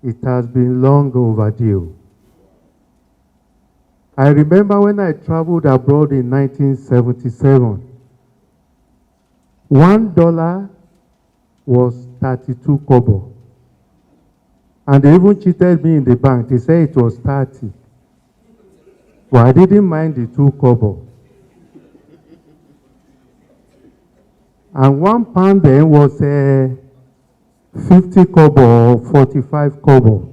It has been long overdue. I remember when I traveled abroad in 1977, $1 was 32 kobo. And they even cheated me in the bank. They said it was 30. But I didn't mind the 2 kobo. And £1 then was 50 kobo or 45 kobo.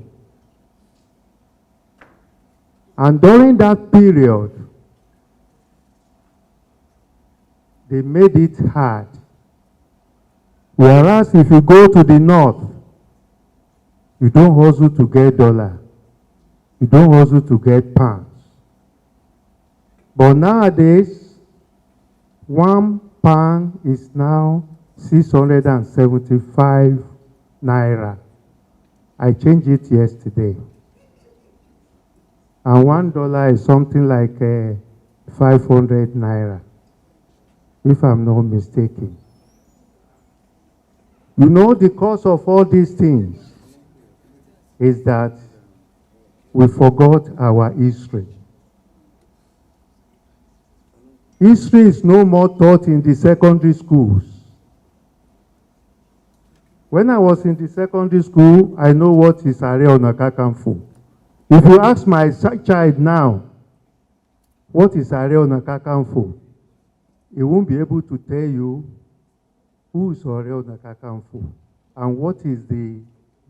And during that period, they made it hard. Whereas if you go to the north, you don't hustle to get dollar. You don't hustle to get pounds. But nowadays, £1 is now 675 naira. I changed it yesterday. And $1 is something like 500 naira, if I'm not mistaken. You know, the cause of all these things is that we forgot our history. History is no more taught in the secondary schools. When I was in the secondary school, I know what is Are Ona Kakanfo. If you ask my child now, what is Are Ona Kakanfo? He won't be able to tell you who is Are Ona Kakanfo and what is the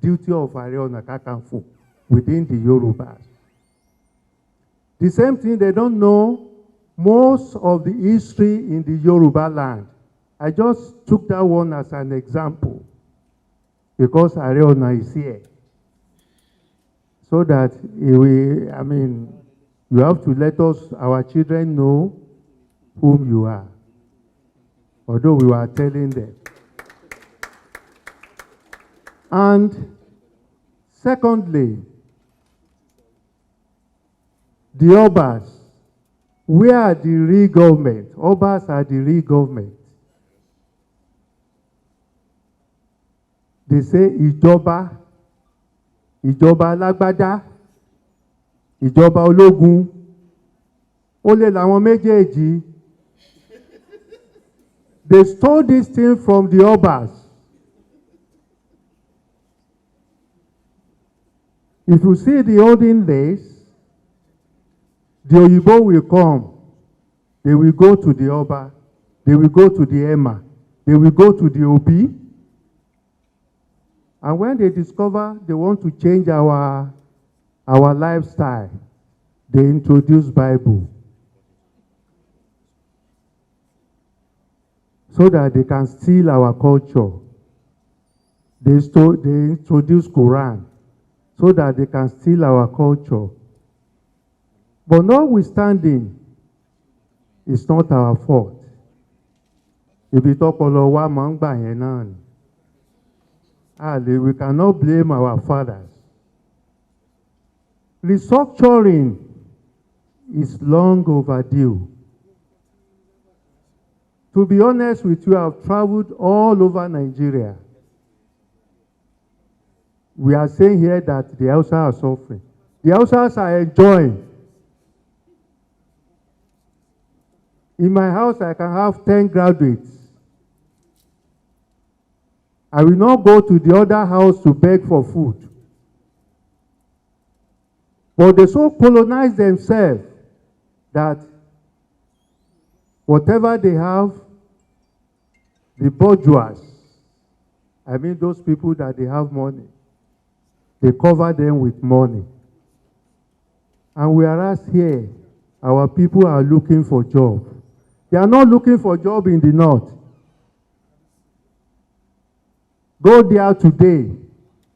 duty of Are Ona Kakanfo within the Yorubas. The same thing, they don't know most of the history in the Yoruba land. I just took that one as an example because Are Ona is here. So that you have to let our children know whom you are. Although we were telling them. And secondly, the Obas. Where are the real government? Obas are the real government. They say Ìjọba, Ìjọba Alágbádá, Ìjọba Ológun. Ó lè làwọn méjèèjì. They stole this thing from the Obas. If you see the olden days, the Oyibo will come. They will go to the Oba. They will go to the Emma. They will go to the Obi. And when they discover they want to change our lifestyle, they introduce Bible. So that they can steal our culture. They introduce Quran so that they can steal our culture. But notwithstanding, it's not our fault. Ibi tọ́pọlọ wa máa ń gbà yẹn náà ni. We cannot blame our fathers. Restructuring is long overdue. To be honest with you, I've traveled all over Nigeria. We are saying here that the Hausa are suffering. The Hausas are enjoying. In my house, I can have 10 graduates. I will not go to the other house to beg for food. But they so colonize themselves that whatever they have, the bourgeois, I mean those people that they have money, they cover them with money. And whereas here, our people are looking for job. They are not looking for job in the north. Go there today.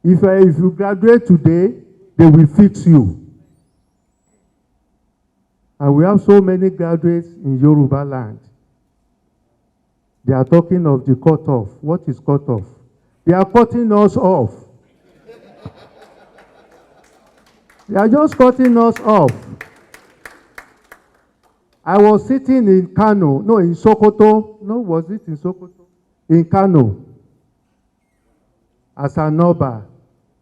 If you graduate today, they will fix you. And we have so many graduates in Yoruba land. They are talking of the cut-off. What is cut-off? They are cutting us off. They are just cutting us off. I was sitting in Kano, no, in Sokoto. No, was it in Sokoto? In Kano. As an Oba.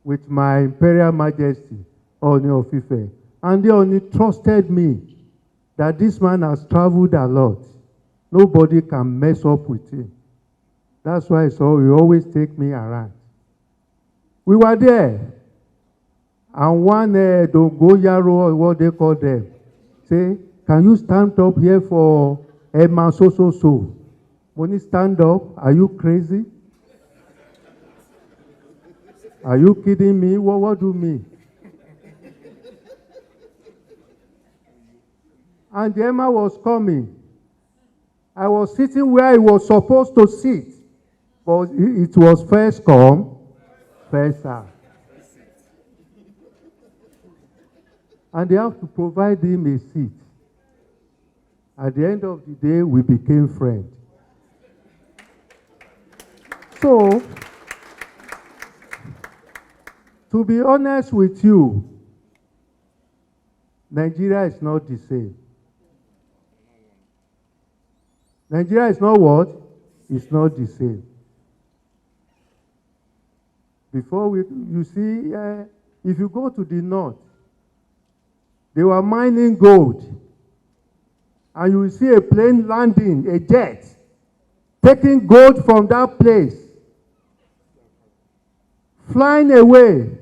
with my Imperial Majesty, Oni of Ife. And the Oni trusted me that this man has traveled a lot. Nobody can mess up with him. That's why so he always take me around. We were there. And one Dongoyaro, or what they call them, say, can you stand up here for Emma so? When you stand up, are you crazy? Are you kidding me? What do you mean? And the Emma was coming. I was sitting where I was supposed to sit. But it was first come, first serve. And they have to provide him a seat. At the end of the day, we became friends. So, to be honest with you, Nigeria is not the same. Nigeria is not what? It's not the same. Before you see, if you go to the north, they were mining gold. And you will see a plane landing, a jet, taking gold from that place, flying away.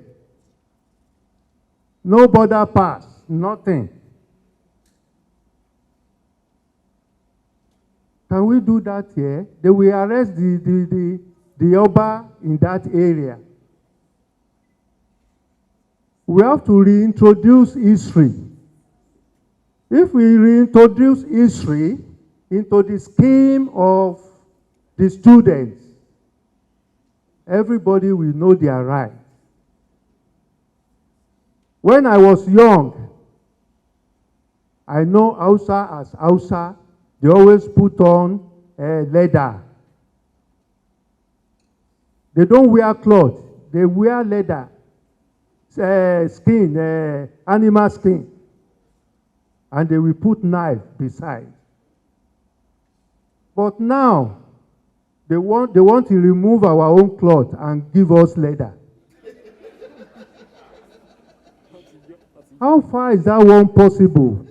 No border pass, nothing. Can we do that here? They will arrest the Oba in that area. We have to reintroduce history. If we reintroduce history into the scheme of the students, everybody will know their rights. When I was young, I know Hausa as Hausa, they always put on leather. They don't wear cloth, they wear leather, skin, animal skin. And they will put knife beside. But now, they want to remove our own cloth and give us leather. How far is that one possible?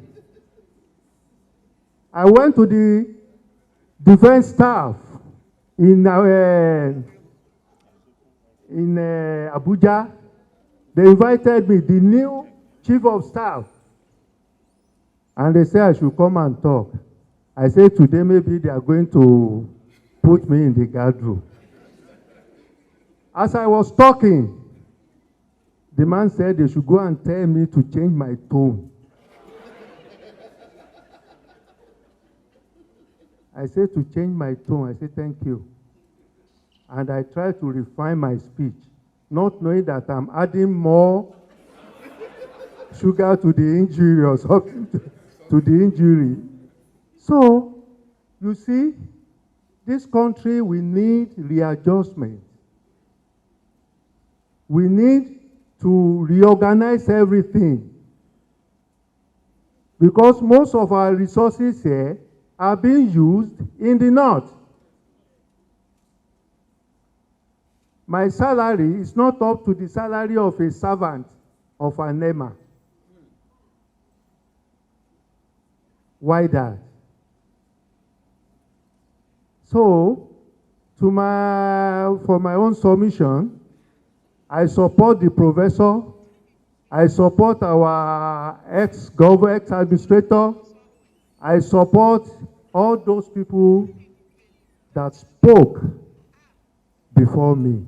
I went to the defense staff in Abuja. They invited me, the new chief of staff. And they said I should come and talk. I said today maybe they are going to put me in the guard room. As I was talking, the man said they should go and tell me to change my tone. I said to change my tone. I said thank you. And I tried to refine my speech, not knowing that I'm adding more sugar to the injury or something. To the injury. So, you see, this country, we need readjustment. We need to reorganize everything. Because most of our resources here are being used in the north. My salary is not up to the salary of a servant of an EMA. Why that? So, for my own submission, I support the professor, I support our ex-administrator, I support all those people that spoke before me.